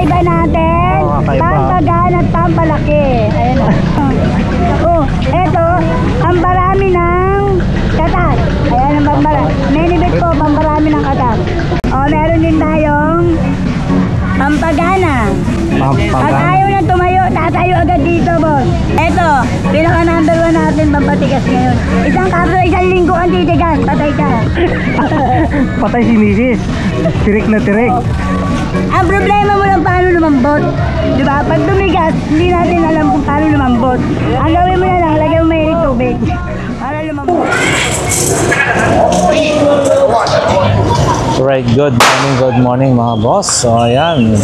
Iba natin, pampagaan at pampalaki. Ayan o. Oh, eto, ang marami ng katas. Ayan ang pampalaki. Menibit po, pamparami ng katas. O, meron din tayong pampagana. Pag ayaw na tumayo, tatayo agad dito, boss. Eto, pinaka number 1 natin pampatigas ngayon. Isang kapso, isang linggo ang titigas. Patay ka. Patay si Mrs. Tirik na tirik. Ang problema mo lang paano lumambot. Diba? Pag tumigas, hindi natin alam kung paano lumambot. Ang gawin mo na lang, lagyan mo mainit tubig. Para lumambot. Right, good morning mga boss. So ayan,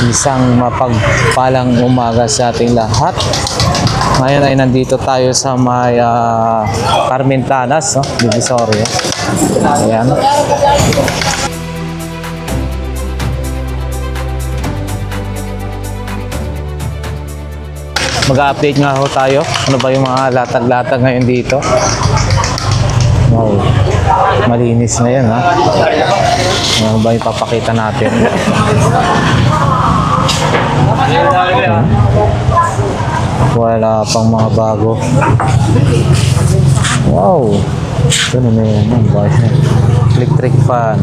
isang mapagpalang umaga sa ating lahat. Ngayon ay nandito tayo sa may Carmentanas, no? Divisoria. Ayan. Mag-update nga ho tayo. Ano ba yung mga latag-latag ngayon dito? Wow. Malinis na yan, ha? Ano ba yung papakita natin? Wala pang mga bago. Wow. Ito na yan. Electric fan.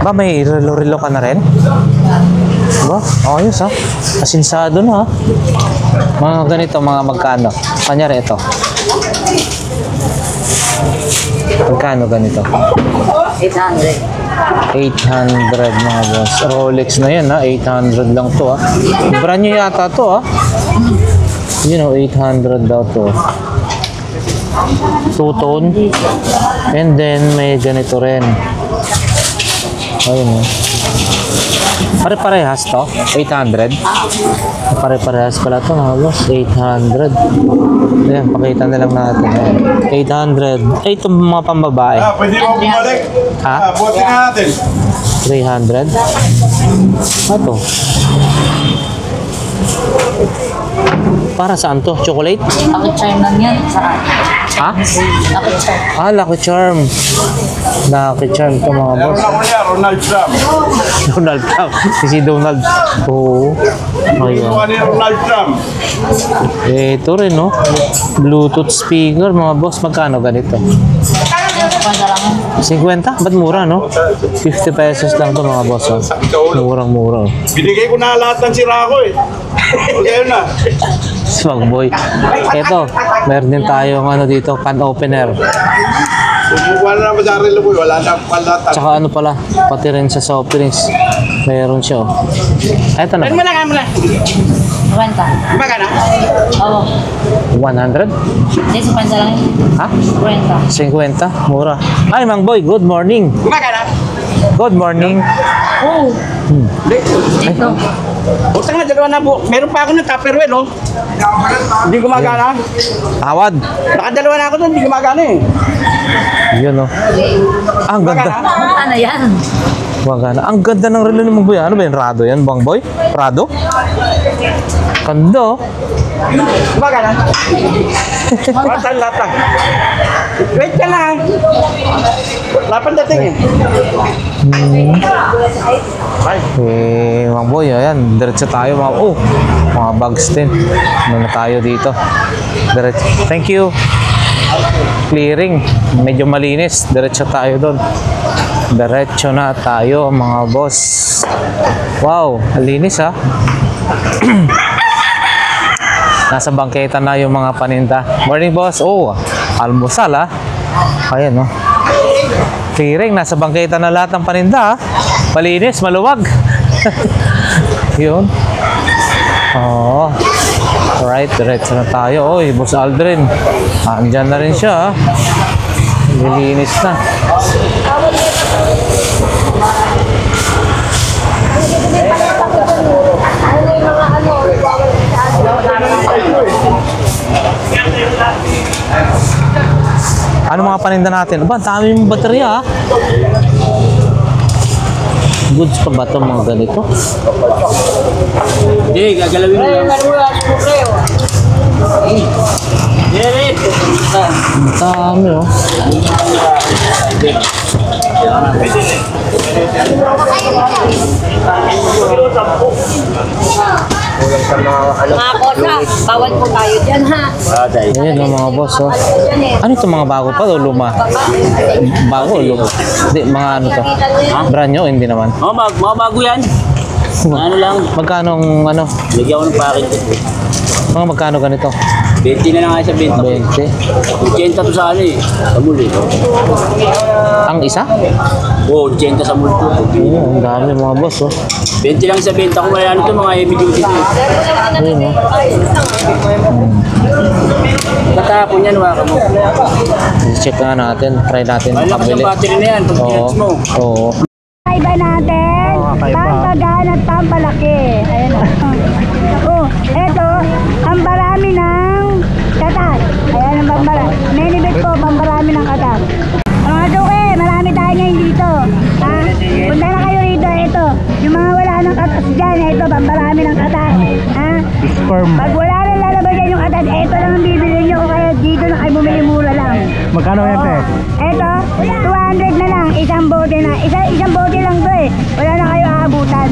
Ba, may relo-relo ka na rin? Ba? Ayos, ha? Asinsado na, ha? Mga ganito, mga magkano? Kanyari ito. Magkano ganito? 800. 800 mga boss. Rolex na yan, ha? 800 lang to, ha? Brand new yata to, ha? You know, 800 daw to. Two-tone. And then, may ganito rin. Ayun, ha? Pare-parehas to? 800? Pare-parehas pala to mga boss. 800. Ayan, pakita na lang natin. 800. Ay, itong mga pambabae. Pwede mo bumalik. Ha? Buhatin na natin. 300? Ito. Para saan to? Chocolate? Lucky charm lang yan. Saan? Ha? Lucky charm. Ah, Lucky Charm. Lucky Charm ito mga boss. Meron ako niya, Ronald Trump. Donald Trump. Si Donald. Oo. Ayun. Ano yung Ronald Trump? Ito rin, no? Bluetooth speaker, mga boss. Magkano ganito? 50? Ba't mura, no? 50 pesos lang to mga boss. Oh. Murang-mura. Oh. Binigay ko na lahat ng sira ko eh. Kaya na. Swagboy. Ito, meron din tayong ano dito, can opener. Wala na sa relo ko, wala na palatan. Tsaka ano pala, pati rin sa soft drinks. Meron siya. Oh. Ito na. Mo lang. 50. Magana? Oo. 100? Hindi, 50 lang yun. Ha? 50. 50? Mura. Ay, Mang Boy, good morning. Magana? Good morning. Oo. Dito. Buksan nga, dalawa na po. Meron pa ako ng Tupperware, no? Hindi gumagana. Tawad. Nakadalawa na ako doon, hindi gumagana eh. Yun, oh. Ah, ang ganda. Ano yan? Magana. Ang ganda ng relo ni Mang Boy. Ano ba yun? Rado yan, Bang Boy? Prado? Ganda, oh. Gumagana? Latang. Wait ka lang. Lapan dating eh. Mang Boy, ayan. Diretso tayo, mga... Oh, mga bags din. Ano na tayo dito? Diretso. Thank you. Clearing. Medyo malinis. Diretso tayo doon. Diretso na tayo, mga boss. Wow, malinis, ha? Nasa bangketa na yung mga paninda. Morning, boss. Oh, almusal, ha? Ayan, oh. Clearing. Nasa bangketa na lahat ng paninda, ha? Malinis, maluwag. Yun. Oh. Alright, diretso na tayo. Oy, Boss Aldrin. Andyan na rin siya, ha? Nilinis na. Ano mga paninda natin? Aba, dami yung baterya, ha? Goods pa ba ito mga ganito? Hindi, gagalawin mo lang. Ang dami oh. Mga kosa, bawal po tayo dyan ha. Ayan ang mga boss oh. Ano ito mga bago pa o luma? Bago o luma? Hindi, mga ano to? Brand new? Hindi naman. Oh, mga bago yan. Ano lang, Magkano ang ano? lagyan ko ng package. Mga magkano ganito? 20 na lang nga sa 20. 20. 80 to sa ano eh. Sa muli. Ang isa? Oo, 80 sa muli. Oo, ang dami mga boss oh. 20 lang sa benta ko. Kaya ano to, mga heavy duty. Ayun oh. Katapon yan, waka mo. Check nga natin. Try natin Ay, lakas makabili. ng battery na yan. Pag Oo. pinats mo. Oo. Kakaiba natin, pampagaan at pampalaki. Ayan o. Oh, eto, pamparami ng katas. Ayan ang pamparami. Menibit po, pamparami ng katas. Mga suke, marami tayo ngayon dito. Ha? Punta na kayo rito, eto. Yung mga wala ng katas dyan, eto, pamparami ng katas. Ha? Sperm. Pag wala rin lalabas dyan yung katas, eto lang ang bibili nyo. O kaya dito na kayo bumili, mura lang. Magkano yan, te? Eto, 200 na lang, isang bote na. Isang bote lang to eh. Wala na kayo aabutan.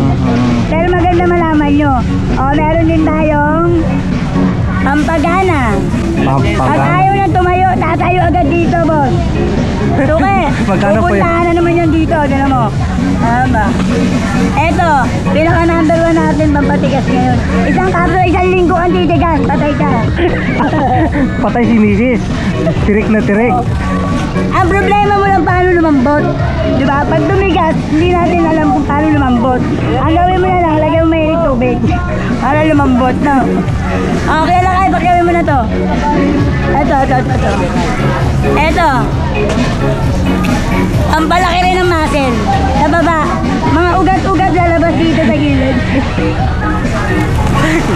Pero maganda malaman nyo. O, meron din tayong pampagana. Pag Pampagana. ayaw na tumayo, tatayo agad dito, boss. Suke, Magkano po pupuntahan na naman yan dito. Diyan mo. Tama. Eto, pinaka number 1 natin pampatigas ngayon. Isang kapso, isang linggo ang titigas. Patay ka. Patay si Mrs. Tirik na tirik. Ang problema mo lang paano lumambot. Di ba? Pag tumigas, hindi natin alam kung paano lumambot. Ang gawin mo na lang, lagyan mo mainit tubig. Para lumambot, no? Okay lang kayo, pakiawin mo na to. Ito. Ito. Ang palaki rin ng muscle. Sa baba, mga ugat-ugat lalabas dito sa gilid.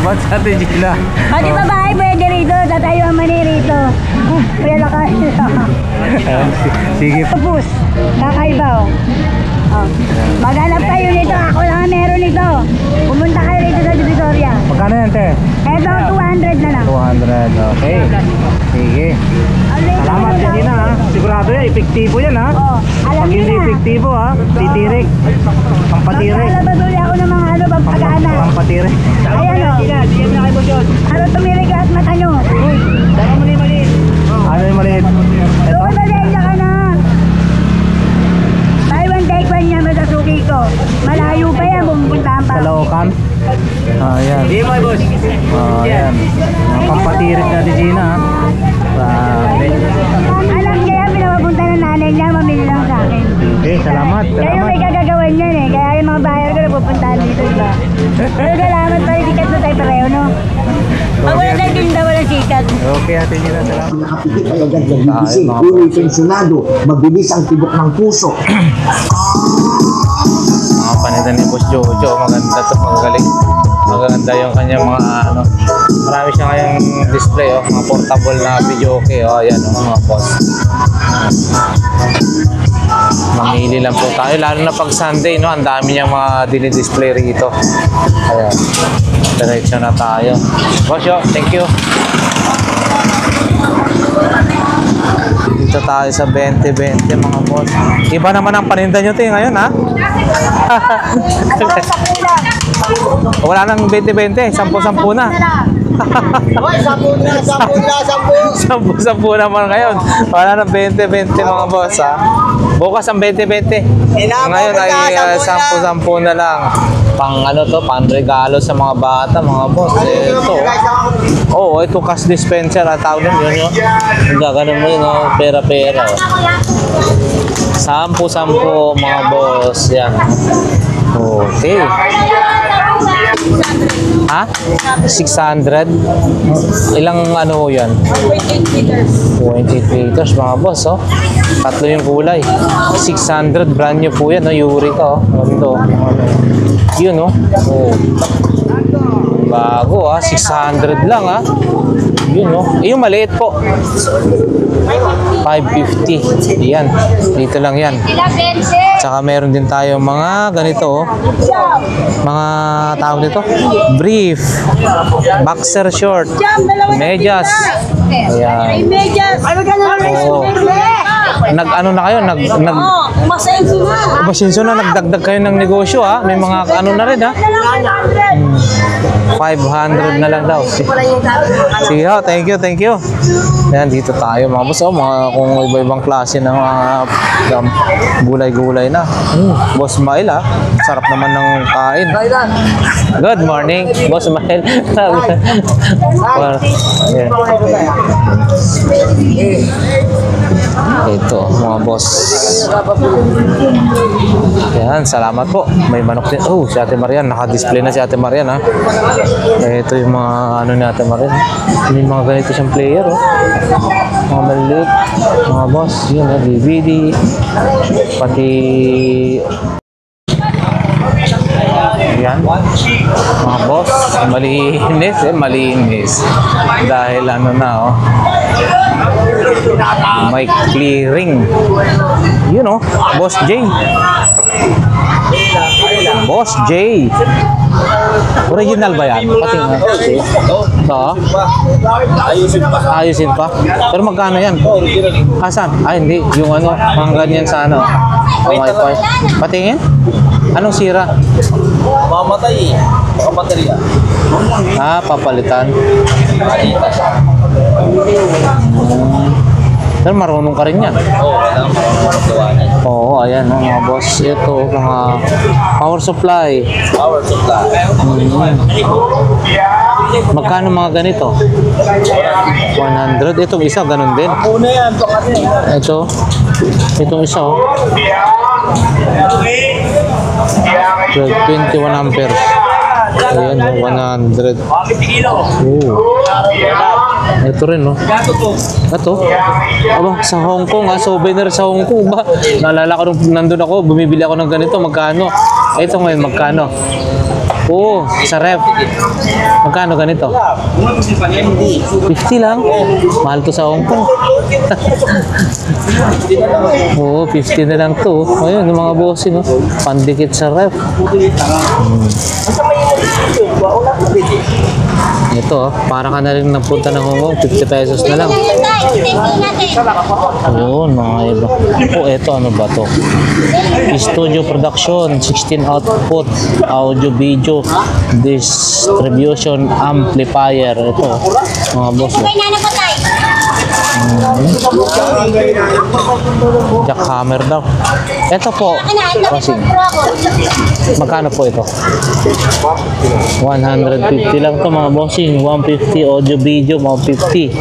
Ba't sa atin, Gina? Pati babae pwede rito, tatayo ang mani rito. Kaya lakas. Sige. Tapos, kakaiba oh. Oh. Maghanap kayo nito, ako lang ang meron nito. Pumunta kayo rito sa Divisoria. Magkano yan, te? Eto, 200 na lang. 200. Okay. Sige. Salamat, Gina, ha? Sigurado yan, epektibo yan, ha? Oh, alam Pag niyo hindi na. epektibo, ha? Titirik. Pampatirik. Maglalabas ulit ako ng mga ano, pagpagana. Pampatirik. Ayan o. Ano tumirik at mata nyo? Ano yung maliit? Ito? Doon pasensya ka na. Taiwan Taekwondo niya masasuki ko. Malayo pa yan, pumuntahan pa. Sa Laucan? Ayan. Ayan. Mga pampatirik natin, Gina, ha? Grabe. Alam niya, pinapapunta ng nanay niya, mamili lang sa akin. Okay, salamat. Kayo Salamat. may gagagawan yan eh. Kaya yung mga bayan ko napupuntahan dito, diba? Pero salamat pa rin, sikat na tayo pareho, no? Pag wala tayong tinda, walang sikat. Okay, Ate Gina, salamat. Nakapikit ay agad ng gigising, ulo'y pensionado, mabilis ang tibok ng puso. Mga paninda ni Boss Jojo. Maganda to, magaling. Maganda yung kanyang mga ano. Marami siya ngayong display oh. Mga portable na video okay oh. Ayan oh, mga boss. Mamili lang po tayo. Lalo na pag Sunday no. Ang dami niyang mga dinidisplay rito. Ayan. Diretso na tayo. Boss yo, thank you. Dito tayo sa 20-20 mga boss. Iba naman ang paninda nyo tayo ngayon ha? Wala nang 20-20, 10-10 na. Hoy, 10 naman ngayon. Wala nang 20-20 mga boss ha. Bukas ang 20-20. Ngayon ay 10-10 na lang. Pang ano to, pang regalo sa mga bata, mga boss. Ito. Oh, ito cash dispenser at tawag nun yun. Gaganon mo yun, oh, pera-pera. 10-10 mga boss. Yan. Okay. Ha? 600? Ilang ano yan? 28 liters mga boss, oh. Tatlo yung kulay. 600, brand new po yan, oh. Eureka, oh. Ganda, oh. Yun, oh. Oh. Bago 600 lang Yun yung maliit po. 550. Yan. Dito lang yan. Tsaka meron din tayo mga ganito mga tawag dito. Brief. Boxer short. Medyas. Ayan. Nag-ano na kayo? Umasenso na. Nagdagdag kayo ng negosyo May mga ano na rin 500 na lang daw. Sige thank you. Ayan, dito tayo mga boss. Mga kung iba-ibang klase ng mga gulay-gulay na. Boss Mail sarap naman ng kain. Good morning, Boss Mail. Ito mga boss. Yan, salamat po. May manok din. Si Ate Marian, naka-display na si Ate Marian Ito yung mga ano ni Ate Marian. May mga ganito siyang player mga maliit, mga boss. Yun DVD. Pati yan mga boss, malinis dahil ano na may clearing Boss J. Original ba yan? Pati nga ayusin pa pero magkano yan? Asan? Hindi yung mga ganyan sa wifi. Patingin? Anong sira? Mamatay baka baterya. Papalitan. Pero marunong ka rin yan. Oo, ayan mga boss. Ito, mga power supply. Magkano mga ganito? 100. Itong isa, ganun din. Itong isa 21 amperes. Ayan, 100. Ito rin, Ito? Sa Hong Kong, souvenir sa Hong Kong ba? Naalala ko nung nandun ako, bumibili ako ng ganito, magkano? Ito ngayon, magkano? Sa ref. Magkano ganito? 50 lang. Mahal to sa Hong Kong. 50 na lang to. Ayun, yung mga bossing, pandikit sa ref. Ito, para ka na rin napunta ng Hong Kong, 50 pesos na lang. Ayun, mga iba. Ito, ano ba to? Studio production, 16 output, audio, video, distribution, amplifier. Ito, mga boss. Jackhammer daw. Ito po. Magkano po ito? 150 lang to mga bossing. 150 audio video, mga 50.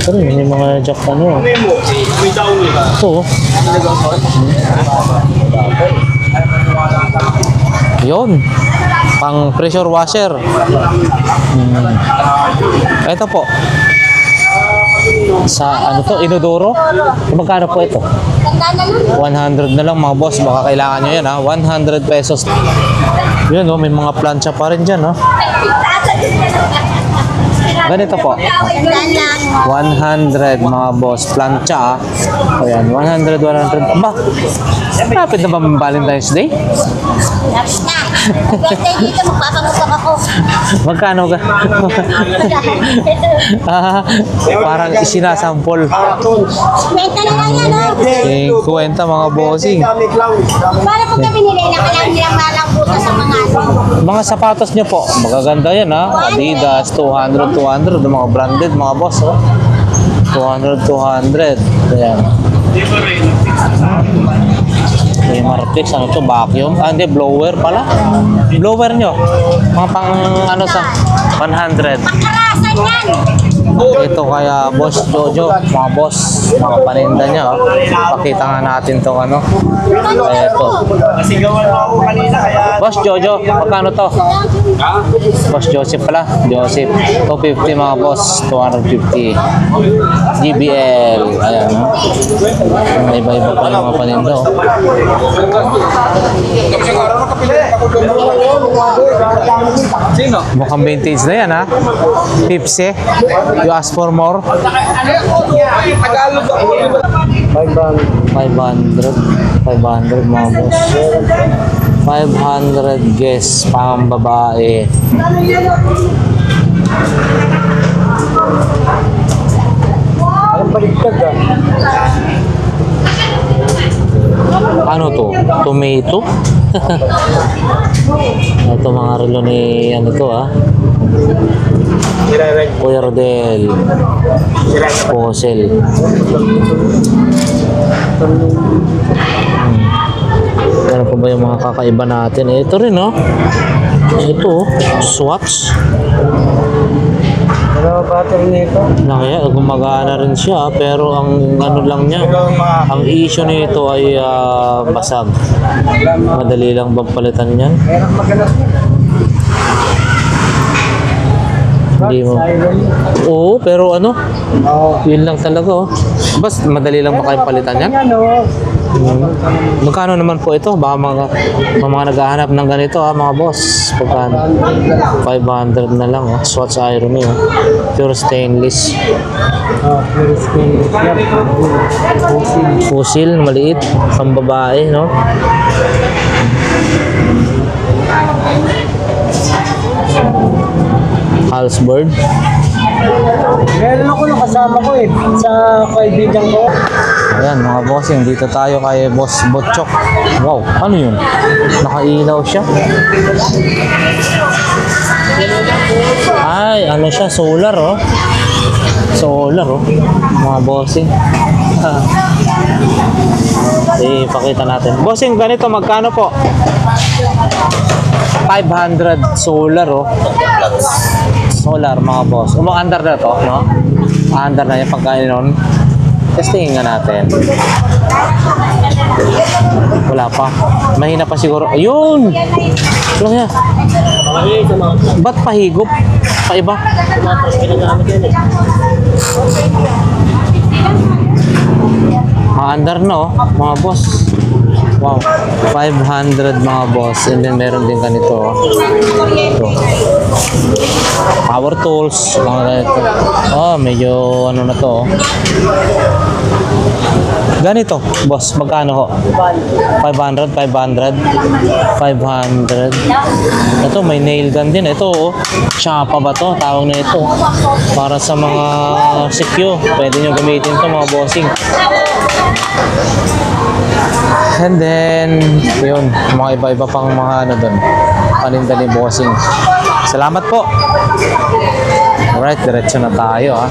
Pero may mga jack Ito. Yun. Pang pressure washer. Ito po. Sa inodoro? Magkano po ito? 100 na lang mga boss. Baka kailangan nyo yan 100 pesos. Yun may mga plancha pa rin dyan Ganito po. 100 mga boss. Plancha Ayan, 100. Aba, lapit na ba Valentine's Day? Lapit na. Valentine's dito, magpapamutok ako. Magkano ka? Parang isinasampol. Kwenta na lang yan, Kwenta mga bossing. Para pagka binili, nakalang nilang malambuto sa mga Mga sapatos nyo po, magaganda yan Adidas, 200. Yung mga branded mga boss 200. Ayan. May Marflex, vacuum? Hindi, blower pala. Blower nyo. Mga pang sa 100. Pangkarasan yan. Ito kaya Boss Jojo, mga boss, mga paninda niya. Oh. Pakita nga natin tong ano. Ito. Nasigawan mo ako kanina kaya... Boss Jojo, magkano to? Boss Joseph pala. Joseph. 250 mga boss. 250. GBL. Ayan. Oh. May iba-iba pa yung mga paninda. Oh. Mukhang vintage na yan ha. Pipsi. You ask for more? 500 mga boss. 500 guess pang babae. Ano to? Tomato? Ito mga relo ni ano to ah. Kuya Rodel. Fossil. Ano pa ba yung mga kakaiba natin? Ito rin oh. Ito Swatch. Ano battery nito? Kaya gumagana rin siya pero ang ano lang niya, ang issue nito ay basag. Madali lang bang palitan niyan? Hindi mo. Oo, pero ano? Yun lang talaga oh. Bas madali lang makapalitan yan? Magkano naman po ito? Baka mga naghahanap ng ganito ha mga boss. Pagkano? 500 na lang oh. Swatch iron eh. Pure stainless. Fossil, maliit. Pang babae no? Halsbird. Meron ako nakasama ko eh, sa kaibigan ko. Ayan mga bossing, dito tayo kay Boss Botchok. Wow, ano yun? Nakailaw siya. Ay, ano siya? Solar oh. Solar oh. Mga bossing. Pakita natin. Bossing, ganito magkano po? 500 solar oh. Solar mga boss. Under na to, no? Under na yung pagkain nun. Testingin nga natin. Wala pa. Mahina pa siguro. Ayun! Ano kaya? Ba't pahigop? Paiba? Under no, mga boss. Wow, 500 mga boss. And then meron din ganito. Ito. Power tools, mga ganito. Oh, medyo ano na to. Ganito, boss, magkano ho? 500, 500. Ito, may nail gun din. Ito, oh. Chapa ba to? Tawag na ito. Para sa mga secure. Pwede nyo gamitin to mga bossing. And then, yun, mga iba-iba pang mga ano dun. Paninda ni bossing. Salamat po. Alright, diretso na tayo ha.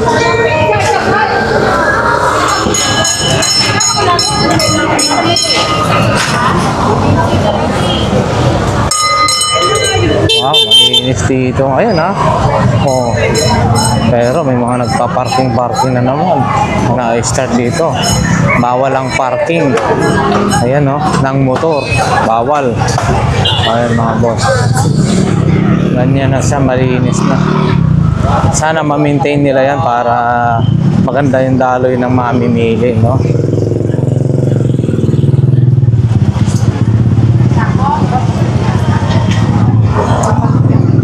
Wow, malinis dito. Ayun ha. Oh. Pero may mga nagpa-parking na naman. Na-start dito. Bawal ang parking. Ayan oh, ng motor. Bawal. Ayan mga boss. Ganyan na siya, malinis na. Sana ma-maintain nila yan para maganda yung daloy ng mamimili, no?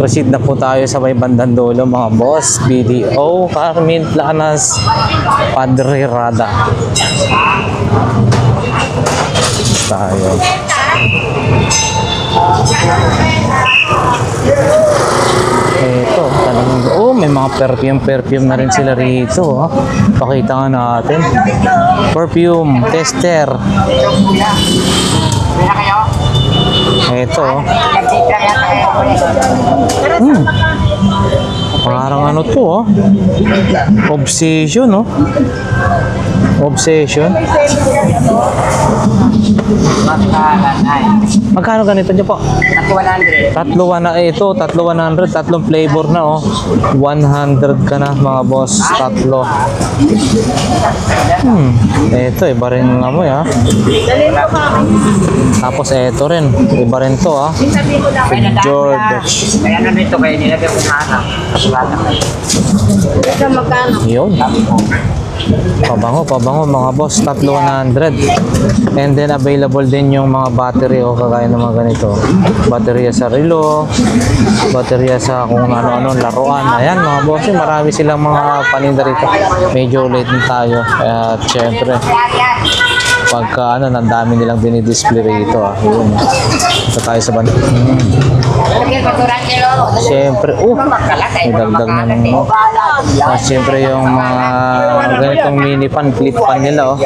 Proceed na po tayo sa may bandang dulo mga boss. BDO, Carmen Planas, Padre Rada. Tayo. Ito, talagang, oh, may mga perfume na rin sila rito. Pakita nga natin. Perfume, tester. Ito. Parang ano to, oh. Obsession, oh. Obsession. Magkano ganito nyo po? 100. Tatlo na ito, tatlo 100, tatlong flavor na, oh. 100 ka na, mga boss, tatlo. Ito, iba rin nga mo, ha. Tapos ito rin, iba rin to, ha. George. Kaya na nito kayo nilagay ko na anak. Ito magkano? Yun. Pabango mga boss, tatlo 100. And then available din yung mga battery, oh, kagaya ng mga ganito. Baterya sa relo, baterya sa kung ano-ano laruan. Ayan mga boss, marami silang mga paninda rito. Medyo late na tayo. At syempre, pagka ano, ang dami nilang dinidisplay rito, ah. Yun. Ito tayo sa banda. Siyempre, may dagdag na ng siyempre yung mga ganitong mini pan, clip pan nila, oh.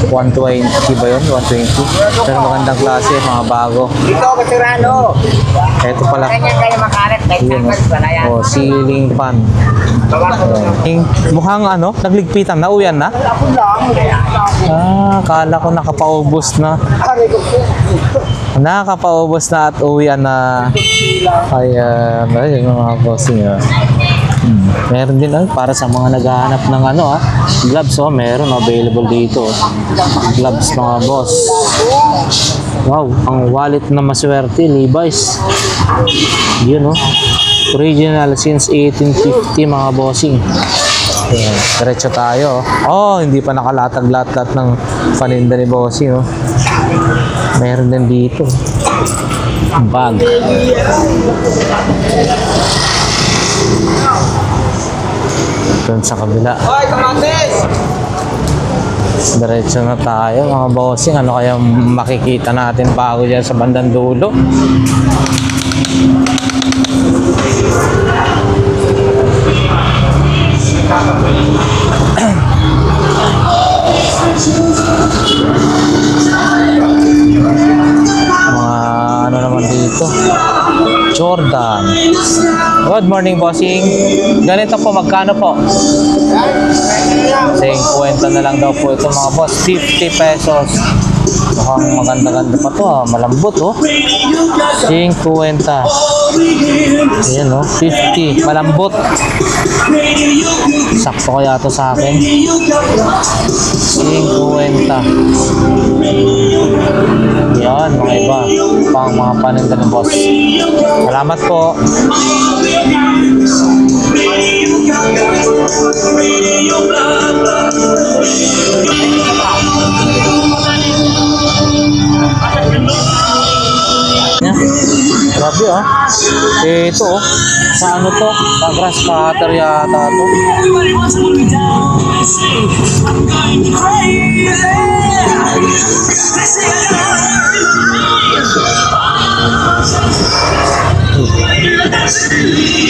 120 ba yun? 120. Pero magandang klase, mga bago. Ito, Basurano. Ito pala. Ganyan kayo makaret. Yun, oh. Ceiling fan. Mukhang ano, nagligpitan na, uyan na? Kala ko nakapaubos na. Nakapaubos na at uwian na. Ayan, ayun mga bossing, ah. Meron din, para sa mga naghahanap ng ano, gloves, oh, meron available dito. Gloves mga boss. Wow, ang wallet na maswerte, Levi's. Yun, oh. Original since 1850 mga bossing. Ayan, diretso tayo. Oh, hindi pa nakalatag-lat-lat ng paninda ni bossing, oh. Meron din dito. Bag. Doon sa kabila. Hoy, kamatis! Diretso na tayo mga bossing. Ano kaya makikita natin bago dyan sa bandang dulo? Ano naman dito? Jordan. Good morning, bossing. Ganito po, magkano po? 50 na lang daw po ito mga boss. 50 pesos. Mukhang maganda-ganda pa to, malambot, oh. 50. Ayan, oh. 50. Malambot. Sakto kaya to sa akin. 50. Yan, mga iba. Pang mga paninda ng boss. Salamat po. Grabe, ah. Ito, oh. Sa ano to? Sa grass cutter yata to.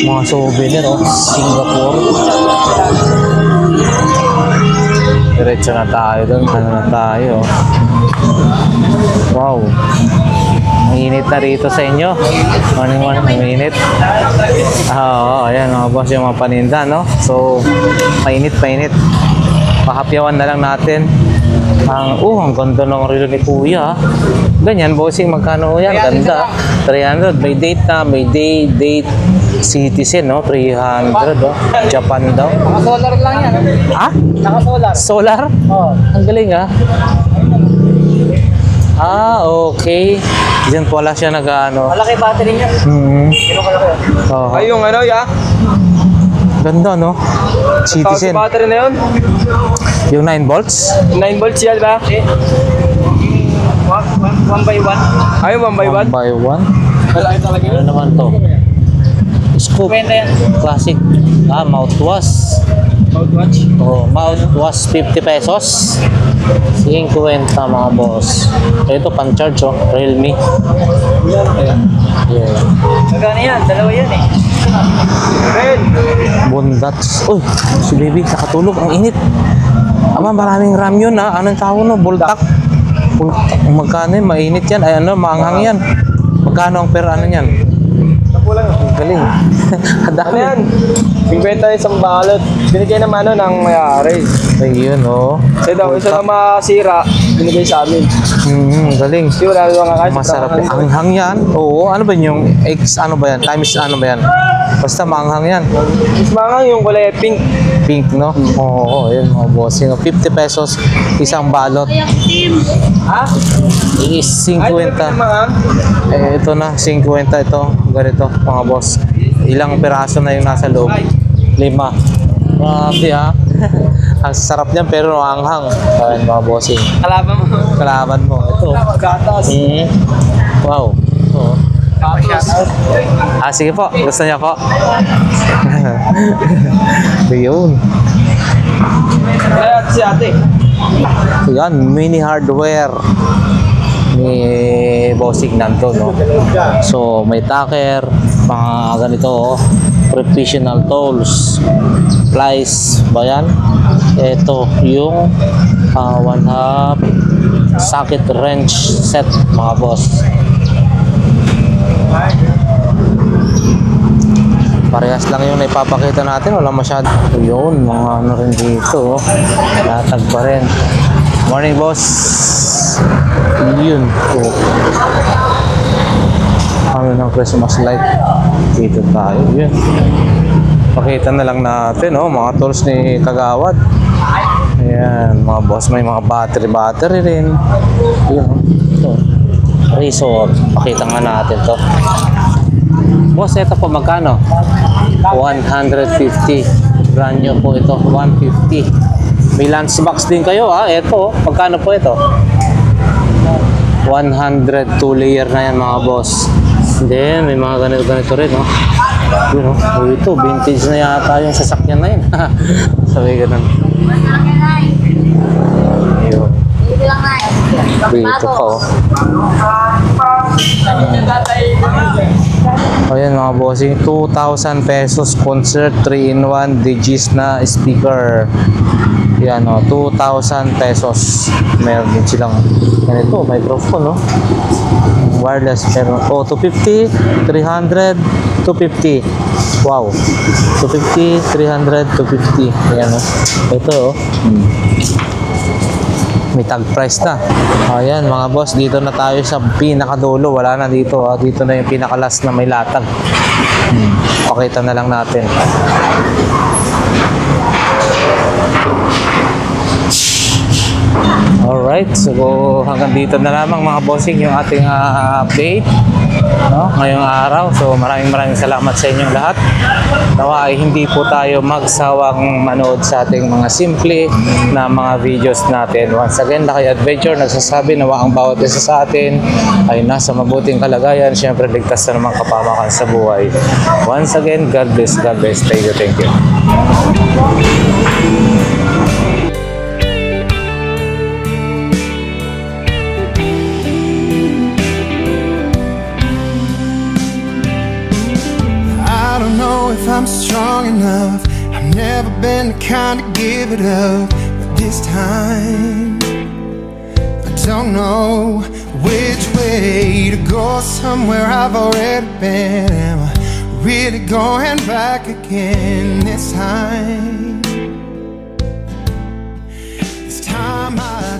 Mga souvenir, oh. Singapore. Diretso na tayo doon. Ano na tayo, oh. Wow. Mainit na rito sa inyo. Morning, mainit. Oo, ayan mga boss, yung mga paninda, no? So, mainit. Pahapyawan na lang natin. Ang ganda ng relo ni Kuya. Ganyan, bossing, magkano yan? Ganda. 300. May date na, may date citizen, no? 300, oh. Japan daw. Naka-solar lang yan. Ha? Naka-solar. Solar? Oo. Ang galing, ah. Okay. Diyan pala siya nag-ano. Malaki battery niya. Kino kalaki? Oh. Ay, yung ano, ya? Ganda, no? Citizen. Battery na yun? Yung 9 volts? 9 volts yan ba? 1 by 1? Ay, 1 by 1? 1 by 1? Malaki talaga Ano yun. naman to? Scoop. Kwenta yan. Classic. Mouthwash. Mouthwatch. Mouthwash 50 pesos. 50 mga boss. Ito pan-charge, oh. Realme. Yeah. Magkano yan? Dalawa yan eh. Red. Bondats. Uy, si baby nakatulog. Ang init. Maraming RAM yun, ha. Anong tawag, no? Bultak. Magkano yun? Mainit yan. Ay, ano, maanghang yan. Magkano ang per ano yan? Kulang. Galing. galing. Ano Dami. yan? 50 isang balot. Binigay naman ng may-ari. Ayun, oh. Kasi daw, isa na masira, binigay sa amin. Galing. Hindi wala naman kakasya. Masarap. Anghang yan. Oo, ano ba yung eggs, ano ba yan? Times ano ba yan? Basta maanghang yan. Mas mga yung kulay pink. Pink, no? Oo, ayun mga bossing. 50 pesos, isang balot. Ha? Is 50. mga. Ito na, 50 ito. Ganito, mga boss. Ilang piraso na yung nasa loob? 5. Grabe ha. Ang sarap niyan pero anghang. Ayun mga bossing. Kalaban mo. Kalaban mo. Ito. Gatas. Wow. Oo. Gatas. Sige po. Gusto niya po? Ayun. Kaya si ate. Yan, mini hardware ni bossing nanto, no? So, may tacker, mga ganito, oh. Professional tools, plies ba yan? Ito, yung 1/2 socket wrench set, mga boss. Parehas lang yung naipapakita natin, wala masyado. Yun, mga ano rin dito, oh. Latag pa rin. Morning, boss. Yun. Oh. Ano ng Christmas light. Dito tayo. Yun. Pakita na lang natin, oh, mga tools ni Kagawad. Ayan, mga boss. May mga battery rin. Yun. Ito. Resort. Pakita nga natin to. Boss, ito po magkano? 150. Brand new po ito. 150. May lunchbox din kayo, ha? Ito, magkano po ito? 100, 2 layer na yan, mga boss. Then, may mga ganito rin, no? Yun, no? Ito, vintage na yata yung sasakyan na yun. Sabi ganun. Ayun. Dito pa, oh. Ayan mga bossing, 2,000 pesos concert 3-in-1 Digis na speaker. Yan, o, 2,000 pesos. Meron din silang ganito, microphone, no? Wireless, pero 250, 300, 250. Wow. 250, 300, 250. Ayan, o. Ito, o. May tag price na. Ayan mga boss, dito na tayo sa pinakadulo. Wala na dito, ha. Dito na yung pinakalas na may latag. Pakita na lang natin. Alright, so hanggang dito na lamang mga bossing yung ating update, no? Ngayong araw. So maraming salamat sa inyong lahat. Nawa ay hindi po tayo magsawang manood sa ating mga simple na mga videos natin. Once again, Lakay Adventure nagsasabi nawa ang bawat isa sa atin ay nasa mabuting kalagayan. Siyempre ligtas na naman kapamakan sa buhay. Once again, God bless. Thank you. I don't know if I'm strong enough. I've never been the kind to give it up, but this time I don't know which way to go. Somewhere I've already been. Am I really going back again this time? This time I